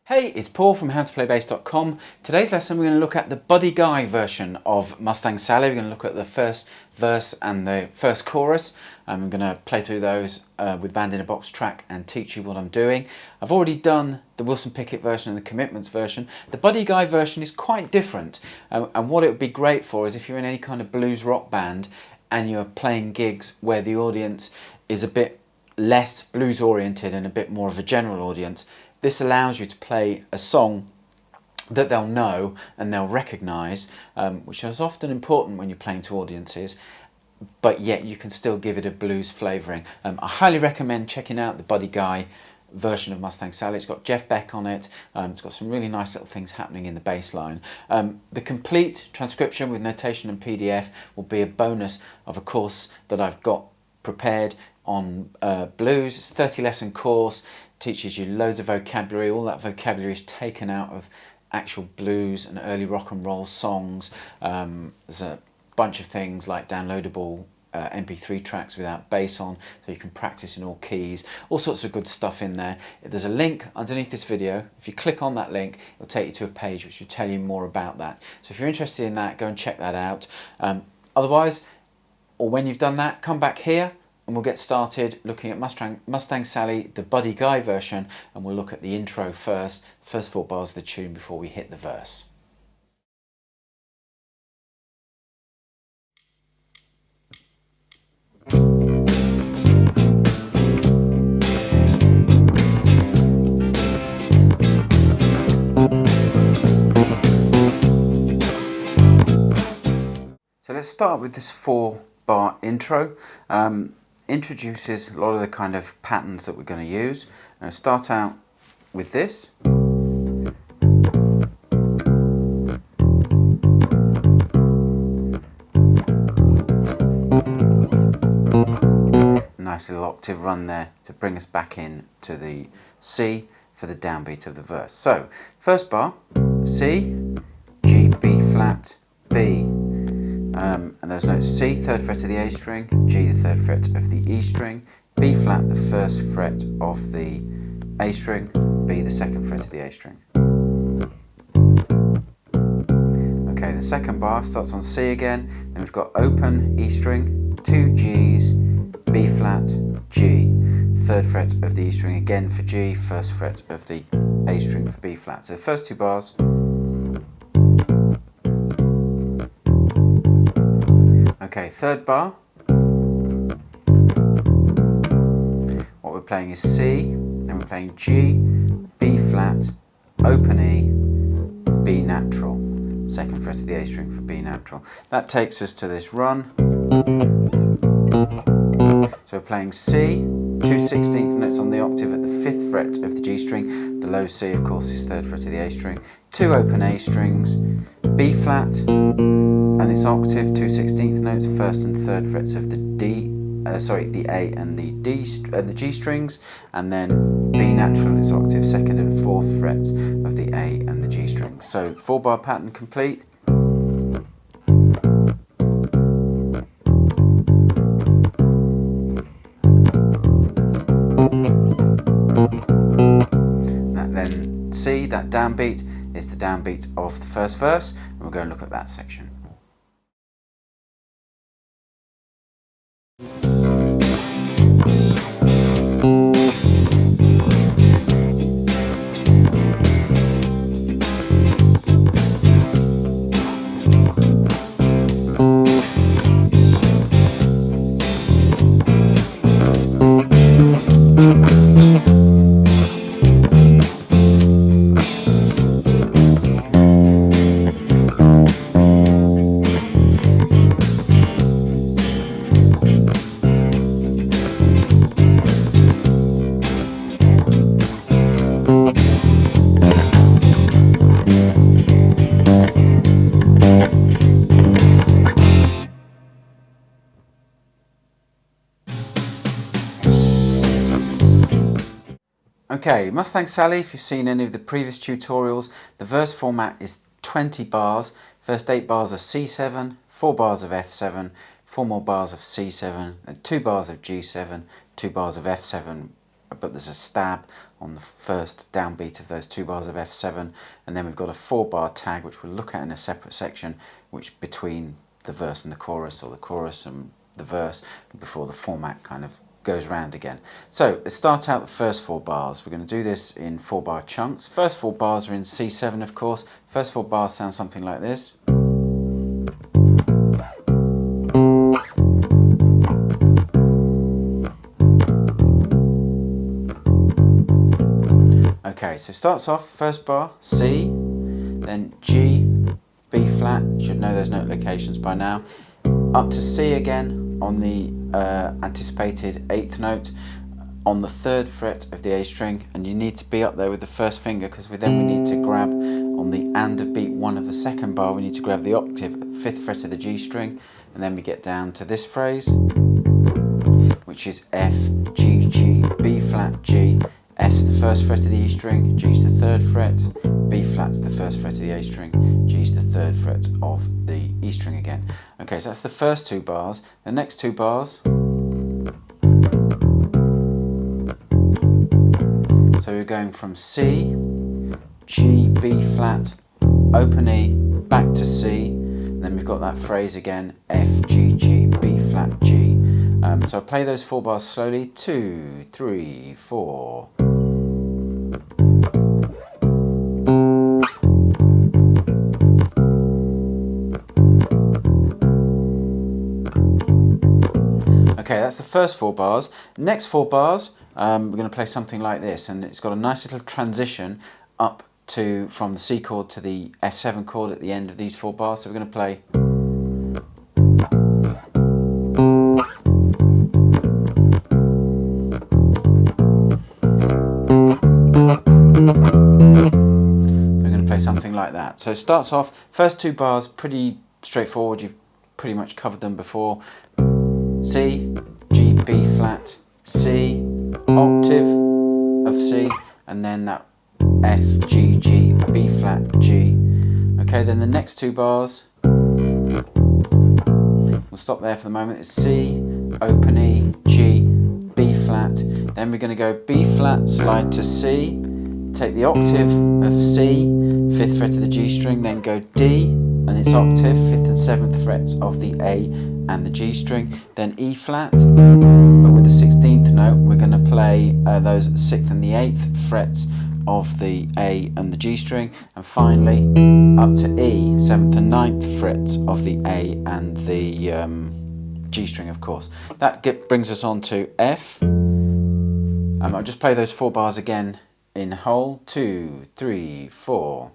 Hey, it's Paul from howtoplaybassdotcom. Today's lesson we're going to look at the Buddy Guy version of Mustang Sally. We're going to look at the first verse and the first chorus. I'm going to play through those with Band in a Box track and teach you what I'm doing. I've already done the Wilson Pickett version and the Commitments version. The Buddy Guy version is quite different, and what it would be great for is if you're in any kind of blues rock band and you're playing gigs where the audience is a bit less blues oriented and a bit more of a general audience. This allows you to play a song that they'll know and they'll recognise, which is often important when you're playing to audiences, but yet you can still give it a blues flavouring. I highly recommend checking out the Buddy Guy version of Mustang Sally. It's got Jeff Beck on it. It's got some really nice little things happening in the bass line. The complete transcription with notation and PDF will be a bonus of a course that I've got prepared on blues. It's a 30 lesson course, teaches you loads of vocabulary. All that vocabulary is taken out of actual blues and early rock and roll songs. There's a bunch of things like downloadable MP3 tracks without bass on, so you can practice in all keys. All sorts of good stuff in there. There's a link underneath this video. If you click on that link, it'll take you to a page which will tell you more about that. So if you're interested in that, go and check that out. Otherwise, or when you've done that, come back here and we'll get started looking at Mustang Sally, the Buddy Guy version, and we'll look at the intro first 4 bars of the tune before we hit the verse. So let's start with this 4-bar intro. Introduces a lot of the kind of patterns that we're going to use. I'm going to start out with this. Nice little octave run there to bring us back in to the C for the downbeat of the verse. So, first bar, C, G, B flat, B. And those notes: C, 3rd fret of the A string, G, the 3rd fret of the E string, B flat, the 1st fret of the A string, B, the 2nd fret of the A string. Okay, the second bar starts on C again, then we've got open E string, 2 Gs, B flat, G, 3rd fret of the E string again for G, 1st fret of the A string for B flat. So the first 2 bars. Okay, third bar. What we're playing is C, then we're playing G, B flat, open E, B natural, 2nd fret of the A string for B natural. That takes us to this run. So we're playing C, 2/16 notes on the octave at the 5th fret of the G string. The low C, of course, is 3rd fret of the A string. 2 open A strings, B flat, and its octave, 2/16 notes, 1st and 3rd frets of the the A and the the G strings, and then B natural in its octave, 2nd and 4th frets of the A and the G strings. So 4-bar pattern complete. That then C, that downbeat, is the downbeat of the first verse, and we'll go and look at that section. Okay, Mustang Sally, if you've seen any of the previous tutorials, the verse format is 20 bars. First 8 bars are C7, 4 bars of F7, 4 more bars of C7, and 2 bars of G7, 2 bars of F7 but there's a stab on the first downbeat of those 2 bars of F7, and then we've got a 4-bar tag which we'll look at in a separate section, which between the verse and the chorus, or the chorus and the verse, before the format kind of goes round again. So let's start out the first 4 bars. We're going to do this in 4-bar chunks. First 4 bars are in C7, of course. First 4 bars sound something like this. Okay, so it starts off, first bar, C, then G, B flat, you should know those note locations by now, up to C again on the anticipated 8th note, on the 3rd fret of the A string, and you need to be up there with the first finger, because we need to grab on the and of beat 1 of the 2nd bar, we need to grab the octave at the 5th fret of the G string, and then we get down to this phrase, which is F, G, G, B flat, G. F's the 1st fret of the E string, G's the 3rd fret, B flat's the 1st fret of the A string, G's the 3rd fret of the E string again. Okay, so that's the first 2 bars. The next 2 bars, so we're going from C, G, B flat, open E, back to C, and then we've got that phrase again, F, G, G, B flat, G. So I'll play those 4 bars slowly, 2, 3, 4. Okay, that's the first 4 bars. Next 4 bars, we're going to play something like this, and it's got a nice little transition up to from the C chord to the F7 chord at the end of these 4 bars. So we're going to play. Something like that. So it starts off, first 2 bars, pretty straightforward, you've pretty much covered them before. C, G, B flat, C, octave of C, and then that F, G, G, B flat, G. Okay, then the next 2 bars, we'll stop there for the moment, it's C, open E, G, B flat, then we're going to go B flat, slide to C, take the octave of C, 5th fret of the G string, then go D and its octave, 5th and 7th frets of the A and the G string, then E flat, but with the 16th note we're going to play those 6th and the 8th frets of the A and the G string, and finally up to E, 7th and 9th frets of the A and the G string, of course. That brings us on to F. I'll just play those 4 bars again in whole, 2, 3, 4.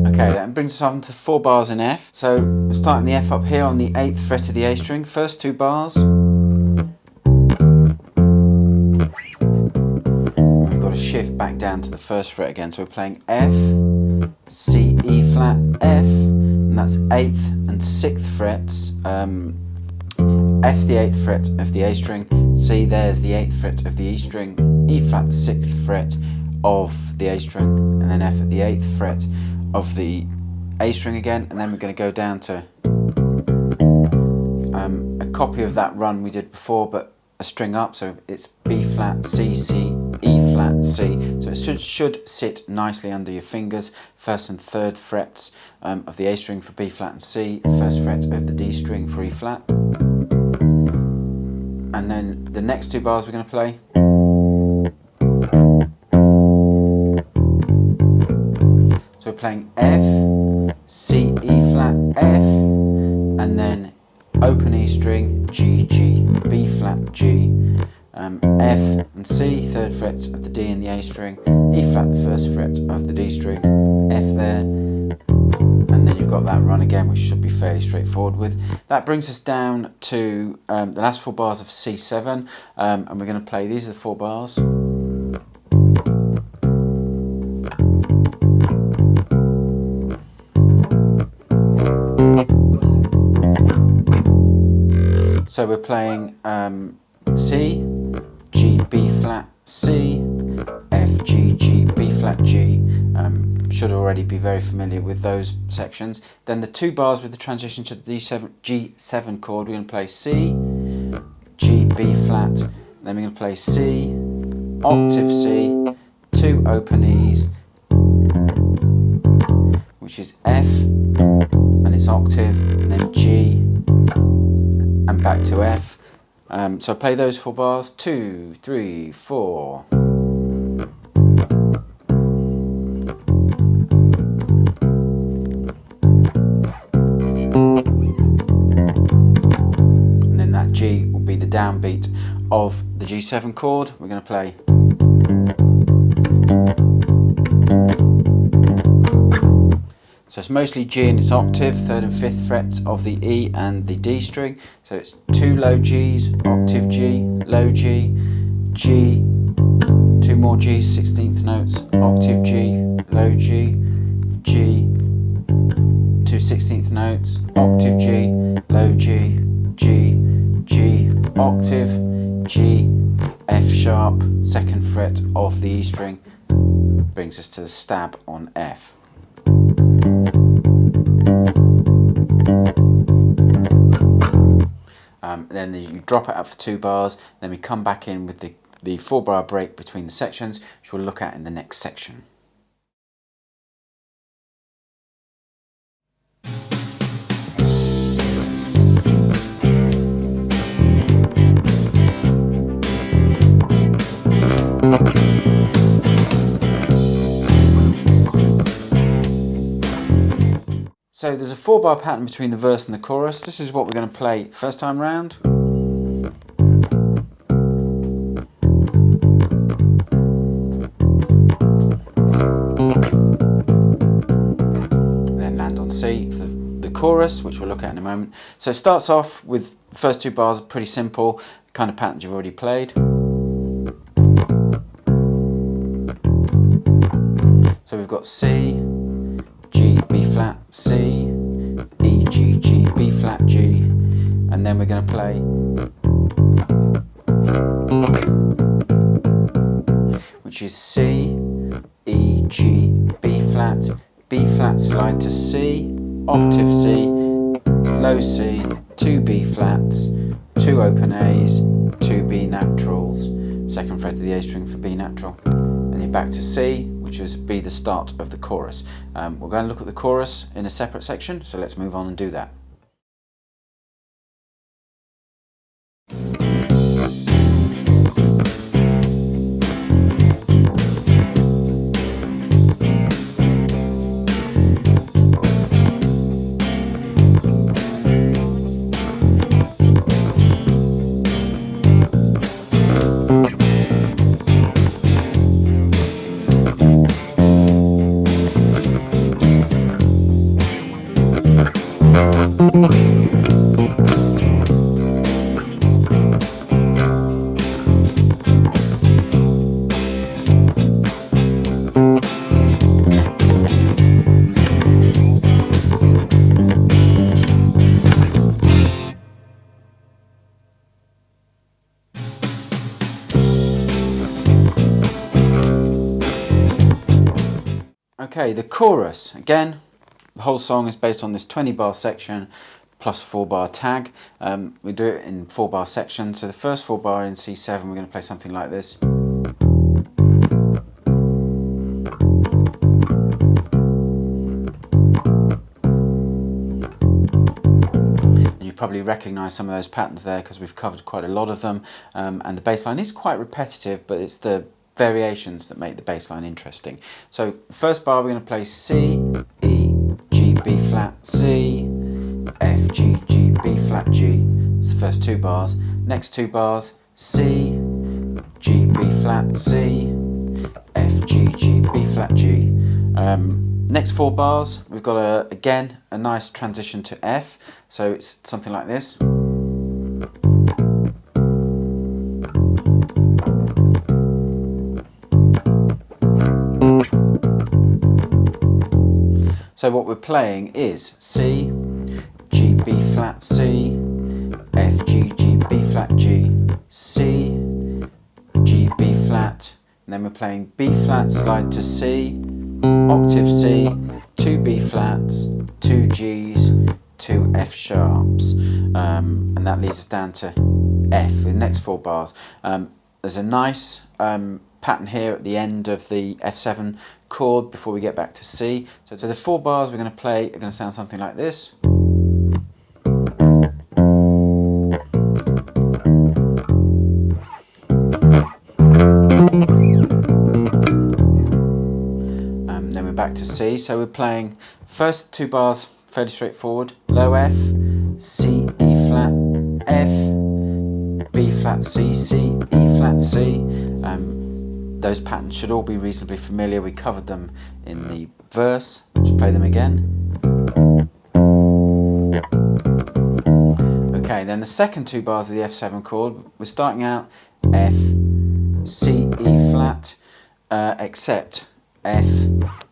Okay, that brings us on to 4 bars in F. So we're starting the F up here on the 8th fret of the A string. First 2 bars. We've got to shift back down to the 1st fret again. So we're playing F, C, E flat, F, and that's 8th and 6th frets. F the 8th fret of the A string, C there's the 8th fret of the E string, E flat the 6th fret of the A string, and then F at the 8th fret of the A string again, and then we're going to go down to a copy of that run we did before, but a string up, so it's B flat, C, C, E flat, C. So it should sit nicely under your fingers. 1st and 3rd frets of the A string for B flat and C, 1st fret of the D string for E flat. And then the next 2 bars we're going to play. So we're playing F, C, E flat, F, and then open E string, G, G, B flat, G, F and C, 3rd frets of the D and the A string, E flat the 1st fret of the D string, F there, and then you've got that run again, which should be fairly straightforward with. That brings us down to the last 4 bars of C7, and we're going to play, these are the 4 bars. So we're playing C, G, B flat, C, F, G, G, B flat, G, should already be very familiar with those sections. Then the 2 bars with the transition to the G7 chord, we're going to play C, G, B flat, then we're going to play C, octave C, 2 open E's, which is F, and it's octave, and then G, and back to F. So I play those 4 bars, 2, 3, 4. And then that G will be the downbeat of the G7 chord. We're going to play. So it's mostly G and it's octave, 3rd and 5th frets of the E and the D string. So it's 2 low Gs, octave G, low G, G, 2 more Gs, 16th notes, octave G, low G, G, 2 16th notes, octave G, low G, G, G, octave, G, F sharp, 2nd fret of the E string, brings us to the stab on F. Then you drop it out for 2 bars, then we come back in with the 4 bar break between the sections, which we'll look at in the next section. So there's a 4 bar pattern between the verse and the chorus. This is what we're going to play first time round. Then land on C for the chorus, which we'll look at in a moment. So it starts off with the first 2 bars, pretty simple, kind of patterns you've already played. So we've got C, G, B flat, C, E, G, G, B flat, G, and then we're going to play, which is C, E, G, B flat, slide to C, octave C, low C, 2 B flats, 2 open A's, 2 B naturals, 2nd fret of the A string for B natural, and you're back to C, which is be the start of the chorus. We're going to look at the chorus in a separate section, so let's move on and do that. Okay, the chorus. Again, the whole song is based on this 20 bar section plus 4 bar tag. We do it in 4 bar sections. So the first 4 bar in C7, we're going to play something like this. And you probably recognise some of those patterns there because we've covered quite a lot of them. And the bass line is quite repetitive, but it's the variations that make the bass line interesting. So first bar we're going to play C, E, G, B flat, C, F, G, G, B flat, G. It's the first 2 bars. Next 2 bars, C, G, B flat, C, F, G, G, B flat, G. Next 4 bars we've got again a nice transition to F. So it's something like this. So what we're playing is C, G, B flat, C, F, G, G, B flat, G, C, G, B flat, and then we're playing B flat, slide to C, octave C, 2 B flats, 2 Gs, 2 F sharps, and that leads us down to F, the next 4 bars. There's a nice pattern here at the end of the F7 chord before we get back to C. So the 4 bars we're going to play are going to sound something like this. Then we're back to C. So we're playing first 2 bars fairly straightforward. Low F, C, E flat, F, B flat C, C, E flat C. Those patterns should all be reasonably familiar. We covered them in the verse. Just play them again. Okay, then the second 2 bars of the F7 chord, we're starting out F, C, E flat, except F,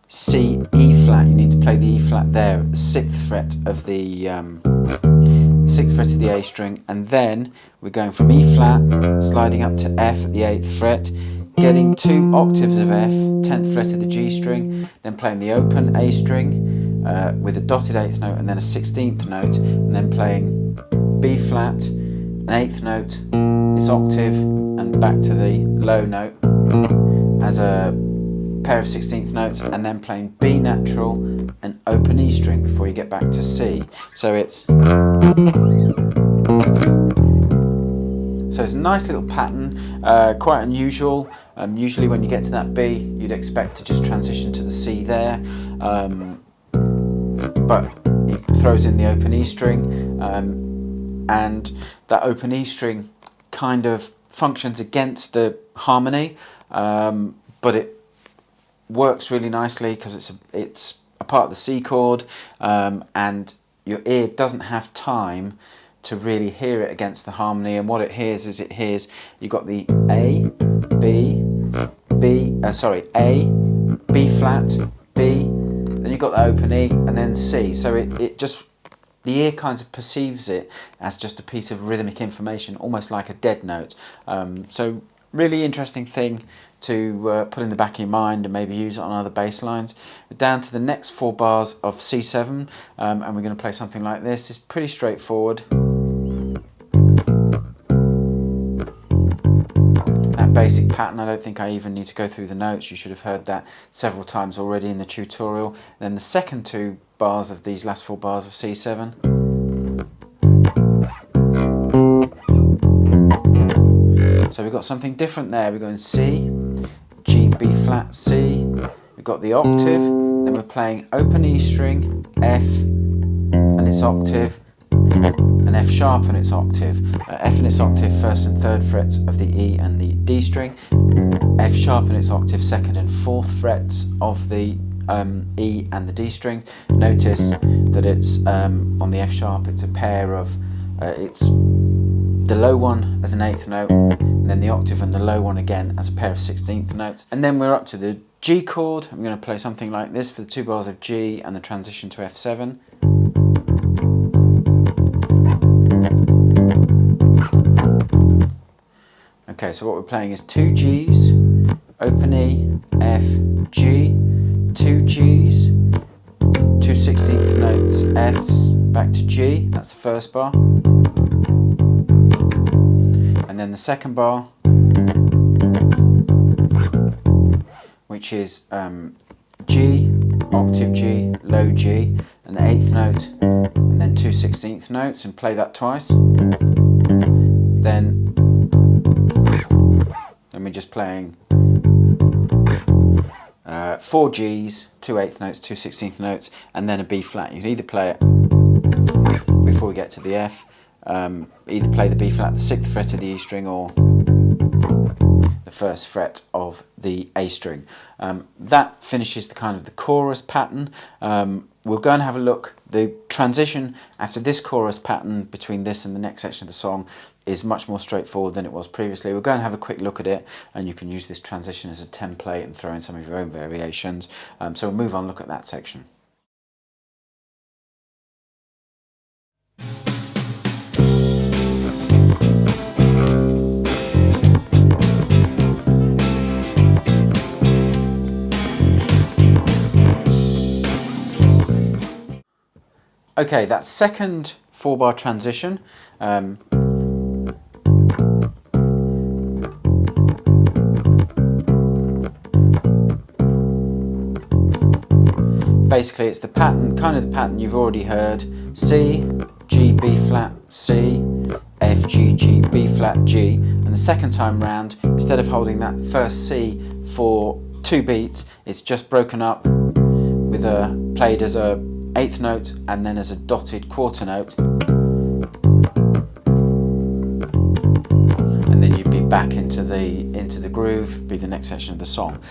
C, E flat. You need to play the E flat there at the 6th fret of the 6th fret of the A string, and then we're going from E flat, sliding up to F at the 8th fret, getting 2 octaves of F, 10th fret of the G string, then playing the open A string with a dotted 8th note and then a 16th note, and then playing B flat, an 8th note, its octave, and back to the low note as a pair of 16th notes, and then playing B natural and open E string before you get back to C. So it's a nice little pattern, quite unusual. Usually when you get to that B, you'd expect to just transition to the C there, but it throws in the open E string, and that open E string kind of functions against the harmony, but it works really nicely because it's a part of the C chord, and your ear doesn't have time to really hear it against the harmony, and what it hears is you've got the A, B, A, B flat, B, then you've got the open E, and then C. So the ear kind of perceives it as just a piece of rhythmic information, almost like a dead note. So really interesting thing to put in the back of your mind and maybe use it on other bass lines. We're down to the next 4 bars of C7, and we're going to play something like this. It's pretty straightforward. That basic pattern, I don't think I even need to go through the notes. You should have heard that several times already in the tutorial. And then the second 2 bars of these last 4 bars of C7. So we've got something different there. We're going C, G, B flat, C. We've got the octave, then we're playing open E string, F and its octave, and F sharp and its octave. F and its octave 1st and 3rd frets of the E and the D string, F sharp and its octave 2nd and 4th frets of the E and the D string. Notice that it's on the F sharp, it's a pair of, it's the low one as an 8th note, and then the octave and the low one again as a pair of 16th notes. And then we're up to the G chord. I'm going to play something like this for the 2 bars of G and the transition to F7. Okay, so what we're playing is 2 Gs, open E, F, G, 2 Gs, 2 16th notes, Fs, back to G, that's the first bar. And then the second bar, which is G, octave G, low G, and the 8th note, and then 2 16th notes, and play that twice. Then we're just playing 4 Gs, 2 8th notes, 2 16th notes, and then a B flat. You can either play it before we get to the F, either play the B flat, the 6th fret of the E string, or the 1st fret of the A string. That finishes the kind of the chorus pattern. We'll go and have a look. The transition after this chorus pattern between this and the next section of the song is much more straightforward than it was previously. We'll go and have a quick look at it, and you can use this transition as a template and throw in some of your own variations. So we'll move on, look at that section. Okay, that second 4-bar transition, basically it's the pattern, kind of the pattern you've already heard. C, G, B flat, C, F, G, G, B flat, G. And the second time round, instead of holding that first C for 2 beats, it's just broken up with played as a 8th note and then as a dotted quarter note. And then you'd be back into the groove, be the next section of the song.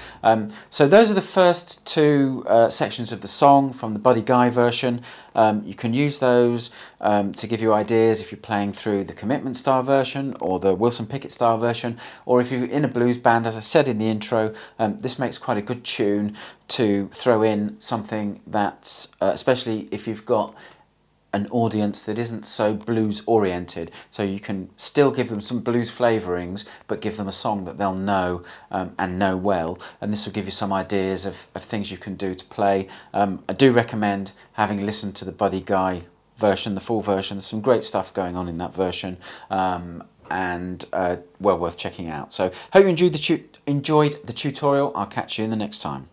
So those are the first 2 sections of the song from the Buddy Guy version. You can use those to give you ideas if you're playing through the Commitment style version or the Wilson Pickett style version, or if you're in a blues band. As I said in the intro, this makes quite a good tune to throw in something that's, especially if you've got an audience that isn't so blues oriented, so you can still give them some blues flavourings but give them a song that they'll know and know well, and this will give you some ideas of things you can do to play. I do recommend having listened to the Buddy Guy version, the full version. There's some great stuff going on in that version, and well worth checking out. So hope you enjoyed the tutorial. I'll catch you in the next time.